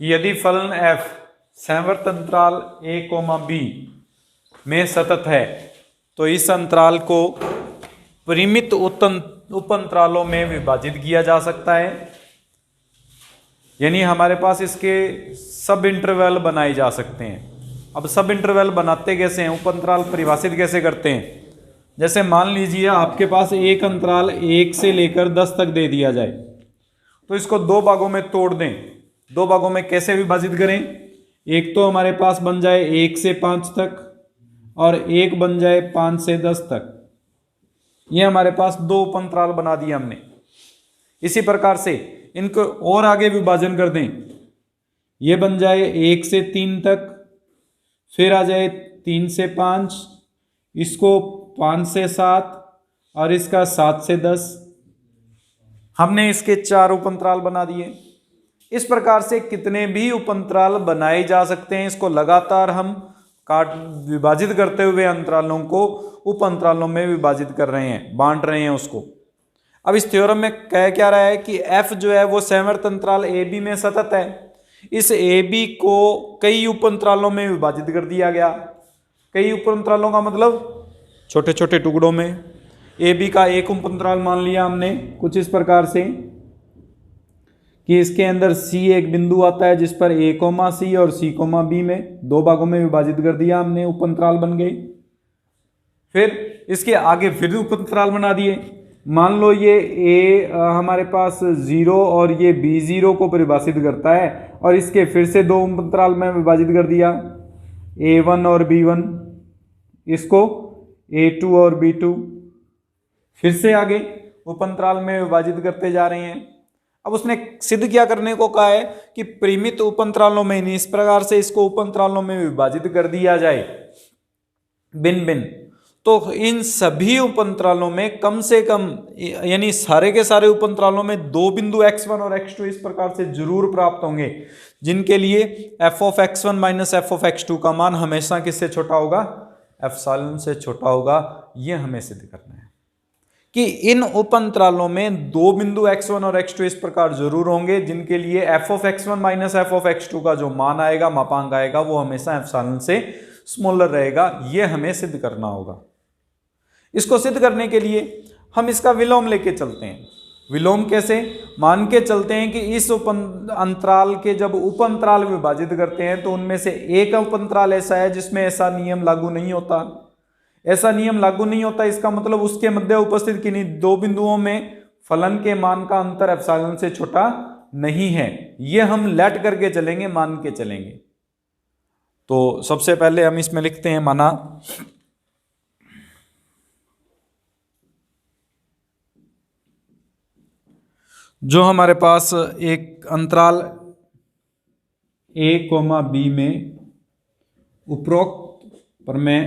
यदि फलन f संवर्त अंतराल a, b में सतत है तो इस अंतराल को परिमित उप अंतरालों में विभाजित किया जा सकता है, यानी हमारे पास इसके सब इंटरवल बनाए जा सकते हैं। अब सब इंटरवल बनाते कैसे हैं, उप अंतराल परिभाषित कैसे करते हैं। जैसे मान लीजिए आपके पास एक अंतराल 1 से लेकर 10 तक दे दिया जाए, तो इसको दो भागों में तोड़ दें। दो भागों में कैसे विभाजित करें, एक तो हमारे पास बन जाए 1 से 5 तक और एक बन जाए 5 से 10 तक। ये हमारे पास दो उप अंतराल बना दिए हमने। इसी प्रकार से इनको और आगे विभाजन कर दें, ये बन जाए 1 से 3 तक, फिर आ जाए 3 से 5, इसको 5 से 7 और इसका 7 से 10। हमने इसके 4 उप अंतराल बना दिए। इस प्रकार से कितने भी उप अंतराल बनाए जा सकते हैं। इसको लगातार हम विभाजित करते हुए अंतरालों को उप अंतरालों में विभाजित कर रहे हैं, बांट रहे हैं उसको। अब इस थ्योरम में कह क्या रहा है कि f जो है वो संवर्त अंतराल AB में सतत है। इस AB को कई उप अंतरालों में विभाजित कर दिया गया। कई उप अंतरालों का मतलब छोटे छोटे टुकड़ों में। AB का एक उप अंतराल मान लिया हमने कुछ इस प्रकार से कि इसके अंदर C एक बिंदु आता है जिस पर A, C और C, B में दो भागों में विभाजित कर दिया हमने, उप अंतराल बन गए। फिर इसके आगे फिर उप अंतराल बना दिए। मान लो ये A हमारे पास 0 और ये B0 को परिभाषित करता है और इसके फिर से दो उप अंतराल में विभाजित कर दिया, A1 और B1, इसको A2 और B2। फिर से आगे उप अंतराल में विभाजित करते जा रहे हैं। अब उसने सिद्ध क्या करने को कहा है कि परिमित उप अंतरालों में, इस प्रकार से इसको उप अंतरालों में विभाजित कर दिया जाए भिन्न भिन्न, तो इन सभी उप अंतरालों में कम से कम, यानी सारे के सारे उप अंतरालों में दो बिंदु x1 और x2 इस प्रकार से जरूर प्राप्त होंगे जिनके लिए f of x1 minus f of x2 का मान हमेशा किससे छोटा होगा, एप्सिलॉन से छोटा होगा। यह हमें सिद्ध करना है कि इन उप अंतरालों में दो बिंदु x1 और x2 इस प्रकार जरूर होंगे जिनके लिए f of x1 minus f of x2 का जो मान आएगा, मापांक आएगा, वो हमेशा एप्सिलॉन से स्मॉलर रहेगा। यह हमें सिद्ध करना होगा। इसको सिद्ध करने के लिए हम इसका विलोम लेके चलते हैं। विलोम कैसे, मान के चलते हैं कि इस उप अंतराल के जब उप अंतराल विभाजित करते हैं तो उनमें से एक उप अंतराल ऐसा है जिसमें ऐसा नियम लागू नहीं होता। ऐसा नियम लागू नहीं होता, इसका मतलब उसके मध्य उपस्थित किन्हीं दो बिंदुओं में फलन के मान का अंतर एप्सिलॉन से छोटा नहीं है। यह हम लेट करके चलेंगे, मान के चलेंगे। तो सबसे पहले हम इसमें लिखते हैं, माना जो हमारे पास एक अंतराल A, B में उपरोक्त प्रमेय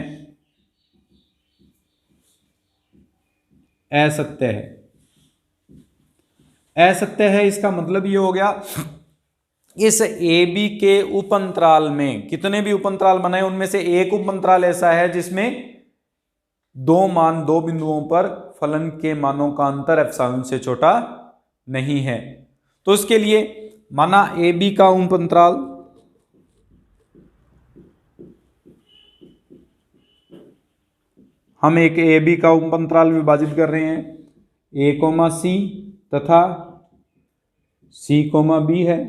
असत्य है। असत्य है इसका मतलब ये हो गया, इस AB के उप अंतराल में कितने भी उप अंतराल बनाए उनमें से एक उप अंतराल ऐसा है जिसमें दो मान, दो बिंदुओं पर फलन के मानों का अंतर एप्सिलॉन से छोटा नहीं है। तो इसके लिए माना AB का उप अंतराल हम एक AB का उप अंतराल विभाजित कर रहे हैं, A, C तथा C, B है।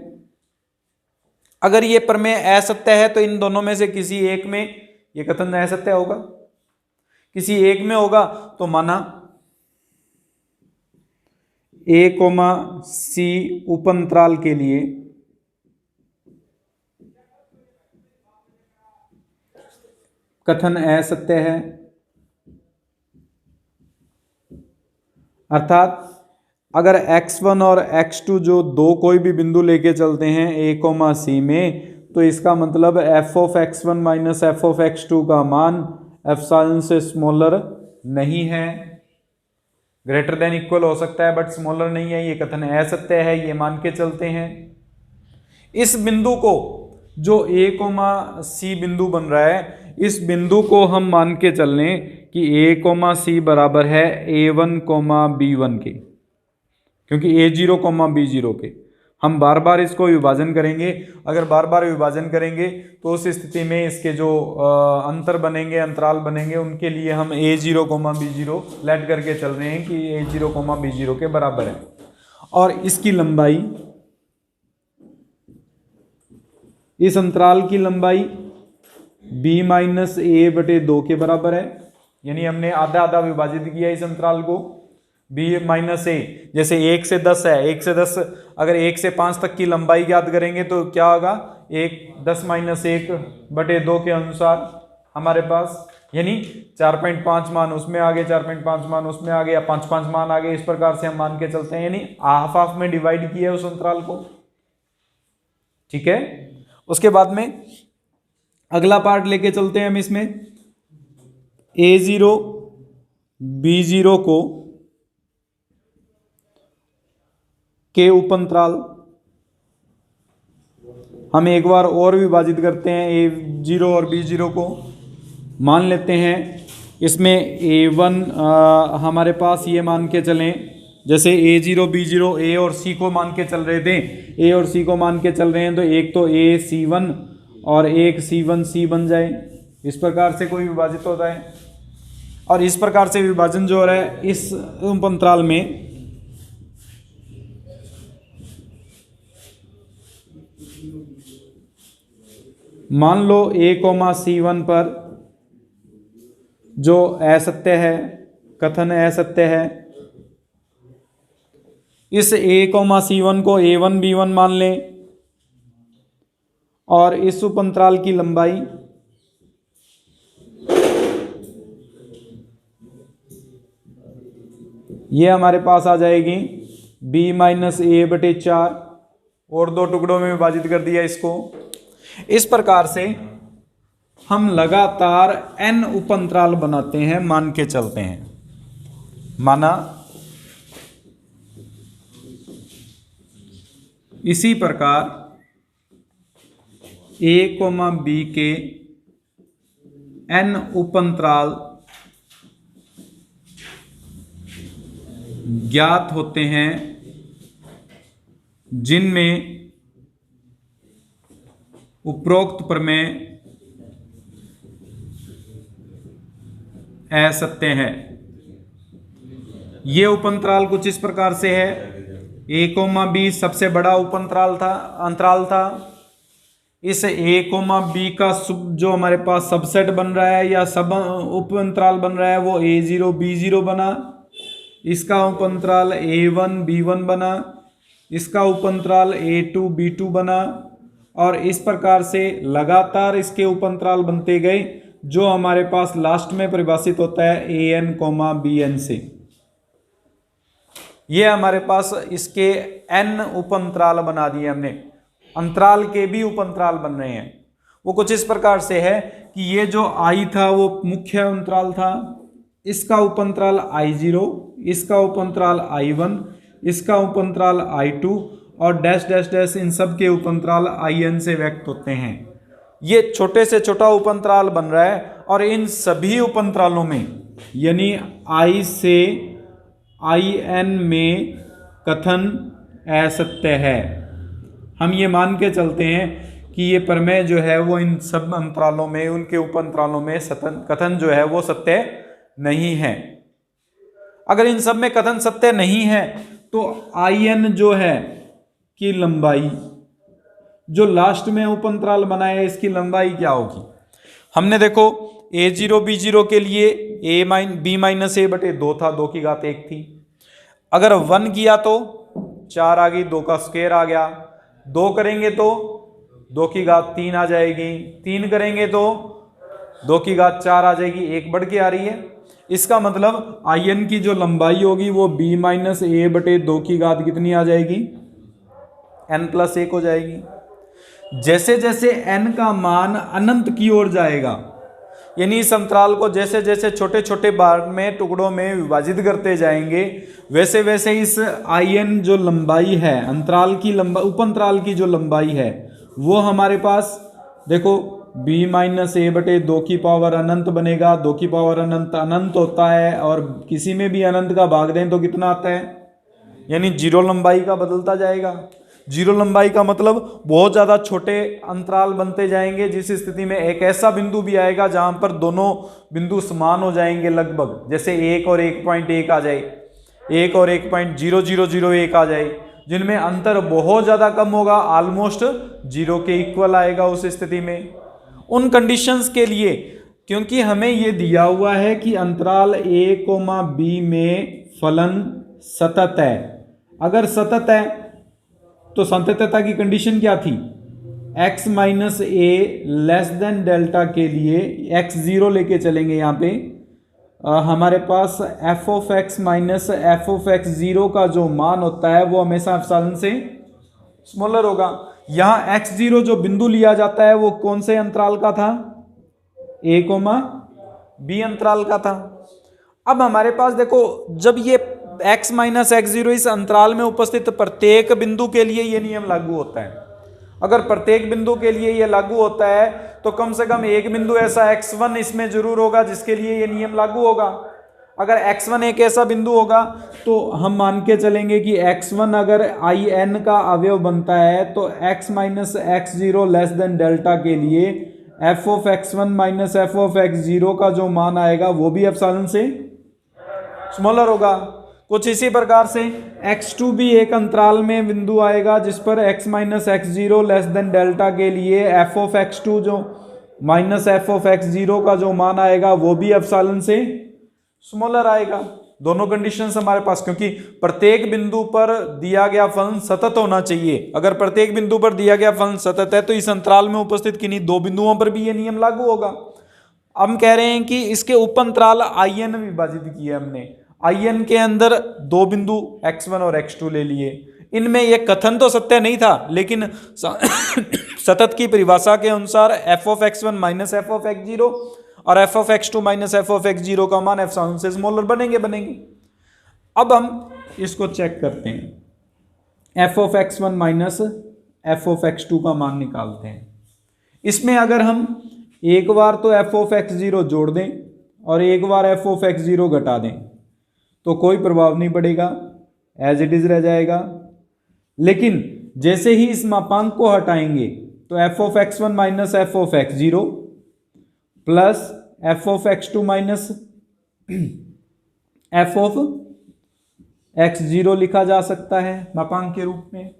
अगर ये प्रमेय असत्य है तो इन दोनों में से किसी एक में ये कथन असत्य होगा, किसी एक में होगा। तो माना A, C उप अंतराल के लिए कथन असत्य है, अर्थात अगर x1 और x2 जो दो कोई भी बिंदु लेके चलते हैं A, C में, तो इसका मतलब f of x1 minus f of x2 का मान एप्सिलॉन से स्मॉलर नहीं है। ग्रेटर देन इक्वल हो सकता है बट स्मॉलर नहीं है। ये कथन असत्य है, ये मान के चलते हैं। इस बिंदु को जो A, C बिंदु बन रहा है, इस बिंदु को हम मान के चल लें कि A, C बराबर है A1, B1 के, क्योंकि A0, B0 के। हम बार बार इसको विभाजन करेंगे। अगर बार बार विभाजन करेंगे तो उस स्थिति में इसके जो अंतर बनेंगे, अंतराल बनेंगे, उनके लिए हम a0, b0 लेट करके चल रहे हैं कि a0, b0 के बराबर है। और इसकी लंबाई, इस अंतराल की लंबाई b-a/2 के बराबर है। यानी हमने आधा आधा विभाजित किया इस अंतराल को। b-a, जैसे 1 से 10 है, 1 से 10, अगर 1 से 5 तक की लंबाई ज्ञात करेंगे तो क्या होगा, 10-1/2 के अनुसार हमारे पास, यानी 4.5 मान उसमें आ गए, 4.5 मान उसमें आ गए, या 5 मान आ गए। इस प्रकार से हम मान के चलते हैं, यानी हाफ हाफ में डिवाइड किया है उस अंतराल को। ठीक है, उसके बाद में अगला पार्ट लेके चलते हैं हम इसमें। a0, b0 को के उपअंतराल हम एक बार और विभाजित करते हैं a0 और b0 को। मान लेते हैं इसमें a1 हमारे पास ये मान के चलें, जैसे a0 b0 a और c को मान के चल रहे थे, a और c को मान के चल रहे हैं, तो एक तो a c1 और एक c1 c बन जाए। इस प्रकार से कोई विभाजित होता है। और इस प्रकार से विभाजन जो हो रहा है इस उपअंतराल में, मान लो a, c1 पर जो असत्य है, कथन असत्य है, इस a, c1 को a1 b1 मान लें और इस उपअंतराल की लंबाई ये हमारे पास आ जाएगी b-a/4, और 2 टुकड़ों में विभाजित कर दिया इसको। इस प्रकार से हम लगातार n उपअंतराल बनाते हैं, मान के चलते हैं। माना इसी प्रकार a, b के n उपअंतराल ज्ञात होते हैं जिनमें उपरोक्त प्रमेय असत्य है। ये उपअंतराल कुछ इस प्रकार से है। a, b सबसे बड़ा अंतराल था। इस a, b का जो हमारे पास सबसेट बन रहा है या सब उपअंतराल बन रहा है वो a0, b0 बना। इसका उपअंतराल a1, b1 बना। इसका उपअंतराल a2, b2 बना। और इस प्रकार से लगातार इसके उपअंतराल बनते गए, जो हमारे पास लास्ट में परिभाषित होता है an, bn से। ये हमारे पास इसके n उपअंतराल बना दिए हमने। अंतराल के भी उपअंतराल बन रहे हैं। वो कुछ इस प्रकार से है कि ये जो i था वो मुख्य अंतराल था, इसका उपअंतराल I0, इसका उपअंतराल I1, इसका उपअंतराल I2 और डैश डैश डैश इन सब के उपअंतराल IN से व्यक्त होते हैं। ये छोटे से छोटा उपअंतराल बन रहा है और इन सभी उपअंतरालों में यानी I से IN में कथन असत्य है। हम ये मान के चलते हैं कि ये प्रमेय जो है वो इन सब अंतरालों में, उनके उपअंतरालों में कथन जो है वो सत्य नहीं है। अगर इन सब में कथन सत्य नहीं है तो IN जो है की लंबाई, जो लास्ट में उपअंतराल बनाए इसकी लंबाई क्या होगी। हमने देखो a0, b0 के लिए b-a/2 था, 2 की घात 1 थी। अगर 1 किया तो 4 आ गई, 2 का स्क्वायर आ गया। 2 करेंगे तो 2 की घात 3 आ जाएगी। 3 करेंगे तो 2 की घात 4 आ जाएगी, 1 बढ़ के आ रही है। इसका मतलब IN की जो लंबाई होगी वो b-a/2 की घात कितनी आ जाएगी, n+1 हो जाएगी। जैसे जैसे n का मान अनंत की ओर जाएगा, यानी इस अंतराल को जैसे जैसे छोटे छोटे बार में टुकड़ों में विभाजित करते जाएंगे, वैसे वैसे इस IN जो लंबाई है, अंतराल की लंबाई, उपअंतराल की जो लंबाई है वो हमारे पास देखो b-a/2 की पावर अनंत बनेगा। 2 की पावर अनंत अनंत होता है और किसी में भी अनंत का भाग दें तो कितना आता है, यानी 0 लंबाई का बदलता जाएगा। जीरो लंबाई का मतलब बहुत ज़्यादा छोटे अंतराल बनते जाएंगे, जिस स्थिति में एक ऐसा बिंदु भी आएगा जहां पर दोनों बिंदु समान हो जाएंगे लगभग, जैसे 1 और 1.1 आ जाए, 1 और 1.0001 आ जाए, जिनमें अंतर बहुत ज़्यादा कम होगा, ऑलमोस्ट जीरो के इक्वल आएगा उस स्थिति में। उन कंडीशंस के लिए, क्योंकि हमें ये दिया हुआ है कि अंतराल a, b में फलन सतत है, अगर सतत है तो संततता की कंडीशन क्या थी, x माइनस ए लेस देन डेल्टा के लिए x जीरो लेके चलेंगे यहाँ पे, हमारे पास f of x minus F of x zero का जो मान होता है वो हमेशा एप्सिलॉन से स्मॉलर होगा। यहाँ x जीरो जो बिंदु लिया जाता है वो कौन से अंतराल का था, a, b अंतराल का था। अब हमारे पास देखो, जब ये x माइनस एक्स जीरो इस अंतराल में उपस्थित प्रत्येक बिंदु के लिए ये नियम लागू होता है। अगर प्रत्येक बिंदु के लिए ये लागू होता है तो कम से कम एक बिंदु ऐसा x1 इसमें जरूर होगा जिसके लिए ये नियम लागू होगा। अगर x1 एक ऐसा बिंदु होगा तो हम मान के चलेंगे कि x1 अगर in का अवयव बनता है तो x minus x zero less than delta के लिए f of x1 minus F of x zero का जो मान आएगा वो भी एप्सिलॉन से स्मॉलर होगा। कुछ इसी प्रकार से x2 भी एक अंतराल में बिंदु आएगा जिस पर x minus x zero less than delta के लिए f ऑफ x2 जो minus F of x zero का जो मान आएगा वो भी एप्सिलॉन से स्मॉलर आएगा। दोनों कंडीशंस हमारे पास, क्योंकि प्रत्येक बिंदु पर दिया गया फलन सतत होना चाहिए। अगर प्रत्येक बिंदु पर दिया गया फलन सतत है तो इस अंतराल में उपस्थित किन्हीं दो बिंदुओं पर भी ये नियम लागू होगा। हम कह रहे हैं कि इसके उप अंतराल in विभाजित किए हमने, in के अंदर दो बिंदु x1 और x2 ले लिए। इनमें यह कथन तो सत्य नहीं था, लेकिन सतत की परिभाषा के अनुसार f of x1 minus F of x zero और f of x2 minus F of x zero का मान एप्सिलॉन से स्मॉलर बनेंगे। अब हम इसको चेक करते हैं, f of x1 minus F of x2 का मान निकालते हैं। इसमें अगर हम एक बार तो f ऑफ एक्स जीरो जोड़ दें और एक बार f ऑफ एक्स जीरो घटा दें तो कोई प्रभाव नहीं पड़ेगा, एज इट इज रह जाएगा। लेकिन जैसे ही इस मापांक को हटाएंगे तो f of x1 minus F of x zero plus F of x2 minus F of x zero लिखा जा सकता है मापांक के रूप में।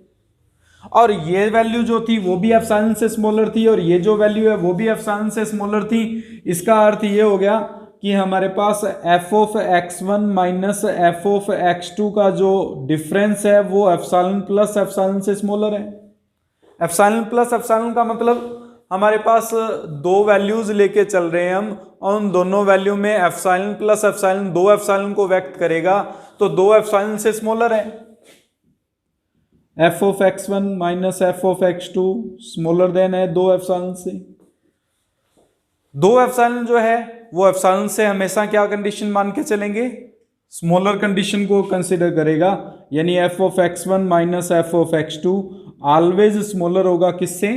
और ये वैल्यू जो थी वो भी एप्सिलॉन से स्मॉलर थी और ये जो वैल्यू है वो भी एप्सिलॉन से स्मॉलर थी। इसका अर्थ ये हो गया कि हमारे पास f of x1 minus F of x2 का जो डिफरेंस है वो एप्सिलॉन प्लस एप्सिलॉन से स्मॉलर है। एप्सिलॉन प्लस एप्सिलॉन का मतलब हमारे पास दो वैल्यूज लेके चल रहे हैं हम, और उन दोनों वैल्यू में एप्सिलॉन प्लस एप्सिलॉन दो एप्सिलॉन को व्यक्त करेगा तो दो एप्सिलॉन से स्मॉलर है। F of x1 minus F of x2 smaller than है दो एप्सिलॉन से। दो एप्सिलॉन जो है वो एप्सिलॉन से हमेशा क्या कंडीशन मान के चलेंगे, स्मॉलर कंडीशन को कंसिडर करेगा, यानी F of x1 minus F of x2 always smaller होगा किससे,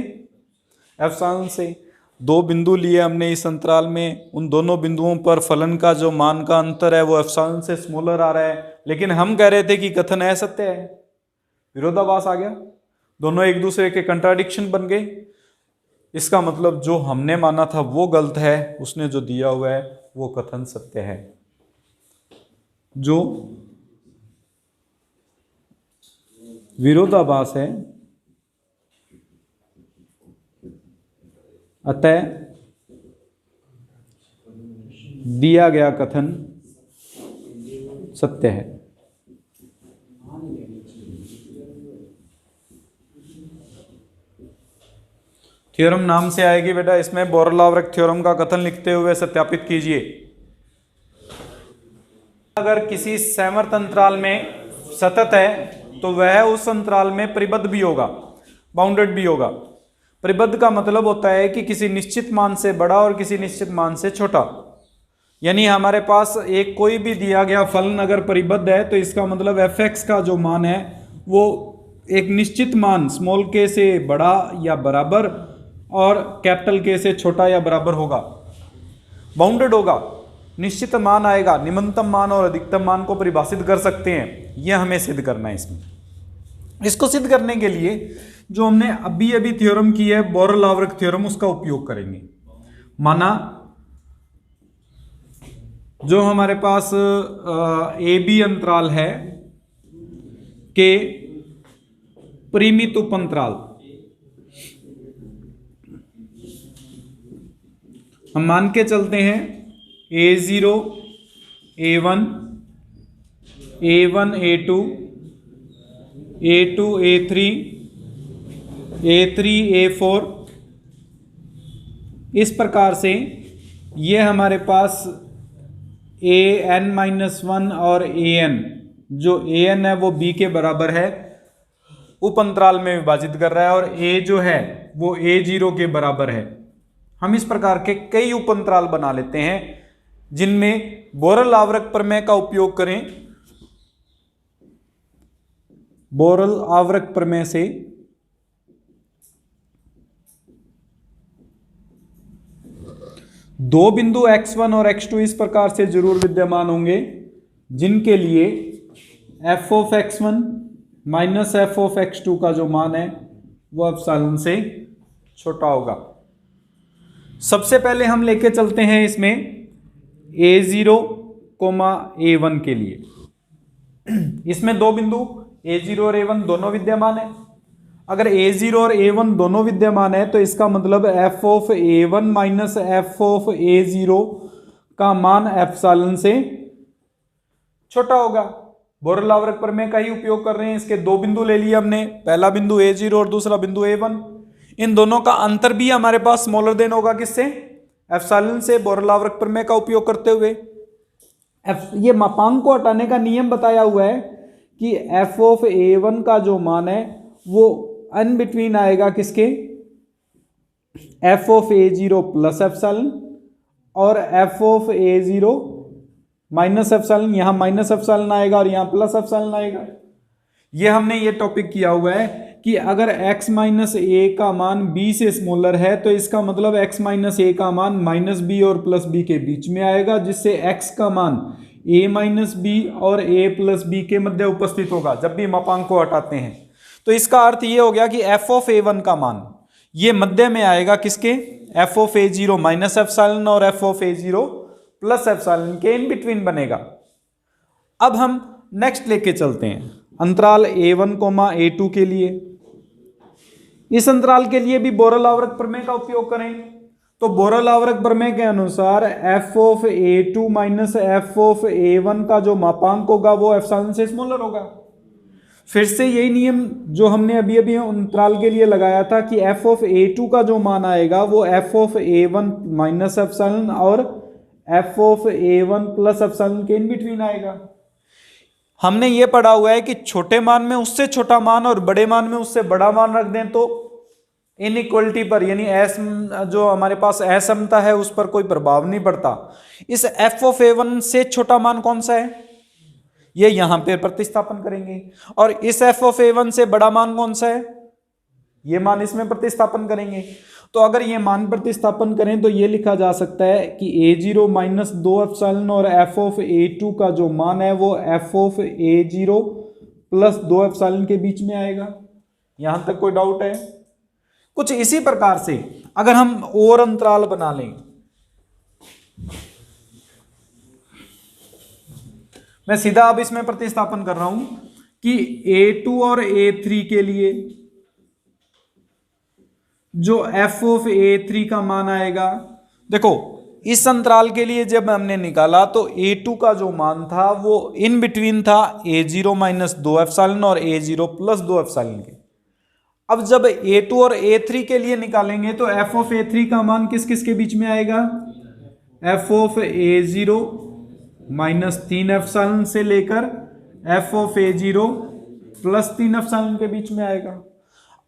एप्सिलॉन से। दो बिंदु लिए हमने इस अंतराल में, उन दोनों बिंदुओं पर फलन का जो मान का अंतर है वो एप्सिलॉन से स्मॉलर आ रहा है, लेकिन हम कह रहे थे कि कथन असत्य है, विरोधाभास आ गया, दोनों एक दूसरे के कंट्राडिक्शन बन गए। इसका मतलब जो हमने माना था वो गलत है, उसने जो दिया हुआ है वो कथन सत्य है। जो विरोधाभास है अतः दिया गया कथन सत्य है। थ्योरम नाम से आएगी बेटा, इसमें बोरलावर्क थ्योरम का कथन लिखते हुए सत्यापित कीजिए। अगर किसी समवर्त अंतराल में सतत है तो वह उस अंतराल में परिबद्ध भी होगा, बाउंडेड भी होगा। परिबद्ध का मतलब होता है कि किसी निश्चित मान से बड़ा और किसी निश्चित मान से छोटा। यानी हमारे पास एक कोई भी दिया गया फलन अगर परिबद्ध है तो इसका मतलब f(x) का जो मान है वो एक निश्चित मान स्मॉल k से बड़ा या बराबर और कैपिटल K से छोटा या बराबर होगा, बाउंडेड होगा। निश्चित मान आएगा, निम्नतम मान और अधिकतम मान को परिभाषित कर सकते हैं, यह हमें सिद्ध करना है इसमें। इसको सिद्ध करने के लिए जो हमने अभी अभी थ्योरम की है बोरल-हावर्क थ्योरम, उसका उपयोग करेंगे। माना जो हमारे पास ए बी अंतराल है के परिमित उपअंतराल, हम मान के चलते हैं A0 A1 A1 A2 A2 A3 A3 A4, इस प्रकार से ये हमारे पास an-1 और an, जो an है वो b के बराबर है, उपअंतराल में विभाजित कर रहा है, और a जो है वो A0 के बराबर है। हम इस प्रकार के कई उपअंतराल बना लेते हैं जिनमें बोरल-हावर्क प्रमेय का उपयोग करें। बोरल-हावर्क प्रमेय से दो बिंदु x1 और x2 इस प्रकार से जरूर विद्यमान होंगे जिनके लिए f of x1 minus f of x2 का जो मान है वो एप्सिलॉन से छोटा होगा। सबसे पहले हम लेके चलते हैं इसमें A0, A1 के लिए। इसमें दो बिंदु A0 और A1 दोनों विद्यमान है। अगर A0 और A1 दोनों विद्यमान है तो इसका मतलब f of A1 minus f of A0 का मान एप्सिलॉन से छोटा होगा। बोरल-हावर्क प्रमेय का ही उपयोग कर रहे हैं। इसके दो बिंदु ले लिए हमने, पहला बिंदु A0 और दूसरा बिंदु A1। इन दोनों का अंतर भी हमारे पास स्मॉलर देन होगा, किससे? एप्सिलॉन से, बोरल-हावर्क प्रमेय का उपयोग करते हुए। ये मापांक को हटाने का नियम बताया हुआ है कि f ऑफ A1 का जो मान है वो अन बिटवीन आएगा किसके? f of A0 plus epsilon और f of A0 minus epsilon. यहां माइनस एप्सिलॉन आएगा और यहां प्लस एप्सिलॉन आएगा। ये हमने ये टॉपिक किया हुआ है कि अगर x माइनस ए का मान b से स्मॉलर है तो इसका मतलब x माइनस ए का मान माइनस बी और प्लस बी के बीच में आएगा, जिससे x का मान a माइनस बी और a प्लस बी के मध्य उपस्थित होगा जब भी मापांक को हटाते हैं। तो इसका अर्थ ये हो गया कि f ऑफ A1 का मान ये मध्य में आएगा किसके? f of A0 minus epsilon और f of A0 plus epsilon के इन बिटवीन बनेगा। अब हम नेक्स्ट लेके चलते हैं अंतराल A1, A2 के लिए। इस अंतराल के लिए भी बोरल-हावर्क प्रमेय का उपयोग करें तो बोरल-हावर्क प्रमेय के अनुसार f of A2 minus f of A1 का जो मापांक होगा वो एप्सिलॉन से स्मॉलर होगा। फिर से यही नियम जो हमने अभी अभी अंतराल के लिए लगाया था कि f ऑफ A2 का जो मान आएगा वो f of A1 minus epsilon और f of A1 plus epsilon के इन बिटवीन आएगा। हमने ये पढ़ा हुआ है कि छोटे मान में उससे छोटा मान और बड़े मान में उससे बड़ा मान रख दें तो इनइक्वलिटी पर, यानी जो हमारे पास असमता है उस पर कोई प्रभाव नहीं पड़ता। इस f ऑफ A1 से छोटा मान कौन सा है? ये यहां पे प्रतिस्थापन करेंगे। और इस f ऑफ A1 से बड़ा मान कौन सा है? ये मान इसमें प्रतिस्थापन करेंगे। तो अगर ये मान प्रतिस्थापन करें तो ये लिखा जा सकता है कि A0 माइनस 2 एप्सिलॉन और f ऑफ A2 का जो मान है वो f of A0 plus 2 epsilon के बीच में आएगा। यहां तक कोई डाउट है? कुछ इसी प्रकार से अगर हम और अंतराल बना लें, मैं सीधा अब इसमें प्रतिस्थापन कर रहा हूं कि A2 और A3 के लिए जो f ऑफ A3 का मान आएगा, देखो इस अंतराल के लिए जब हमने निकाला तो A2 का जो मान था वो इन बिटवीन था A0 माइनस 2 एप्सिलॉन और A0 प्लस 2 एप्सिलॉन के। अब जब A2 और A3 के लिए निकालेंगे तो f ऑफ A3 का मान किस किस के बीच में आएगा? f of A0 minus 3 epsilon से लेकर f of A0 plus 3 epsilon के बीच में आएगा।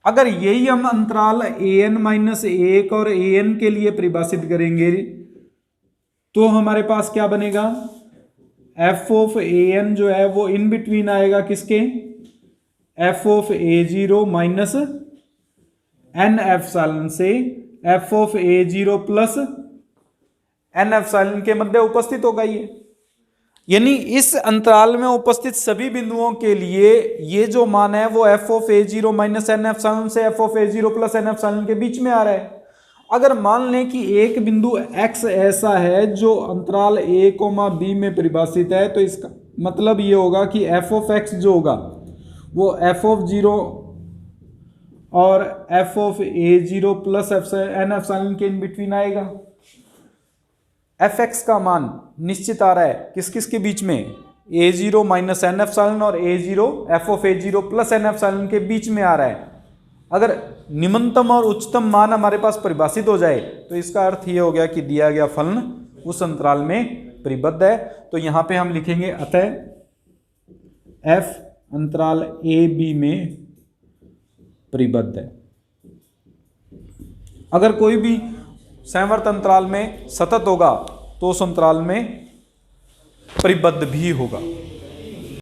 अगर यही हम अंतराल an माइनस 1 और an के लिए परिभाषित करेंगे तो हमारे पास क्या बनेगा? f ऑफ an जो है वो इन बिटवीन आएगा किसके? f of A0 minus n epsilon से f of A0 plus n epsilon के मध्य उपस्थित होगा ये। यानी इस अंतराल में उपस्थित सभी बिंदुओं के लिए ये जो मान है वो F of A zero minus N epsilon से F of A zero plus N epsilon के बीच में आ रहा है। अगर मान लें कि एक बिंदु x ऐसा है जो अंतराल a कोमा b में परिभाषित है, तो इसका मतलब ये होगा कि f ऑफ x जो होगा वो f ऑफ जीरो और f of a zero plus N epsilon के इन बिटवीन आएगा। fx का मान निश्चित आ रहा है किस किस के बीच में, a zero minus N epsilon और a zero f of a zero plus N epsilon के बीच में आ रहा है। अगर निम्नतम और उच्चतम मान हमारे पास परिभाषित हो जाए तो इसका अर्थ ये हो गया कि दिया गया फलन उस अंतराल में परिबद्ध है। तो यहां पे हम लिखेंगे अतः f अंतराल a b में परिबद्ध है। अगर कोई भी संवर्त अंतराल में सतत होगा तो उस अंतराल में परिबद्ध भी होगा।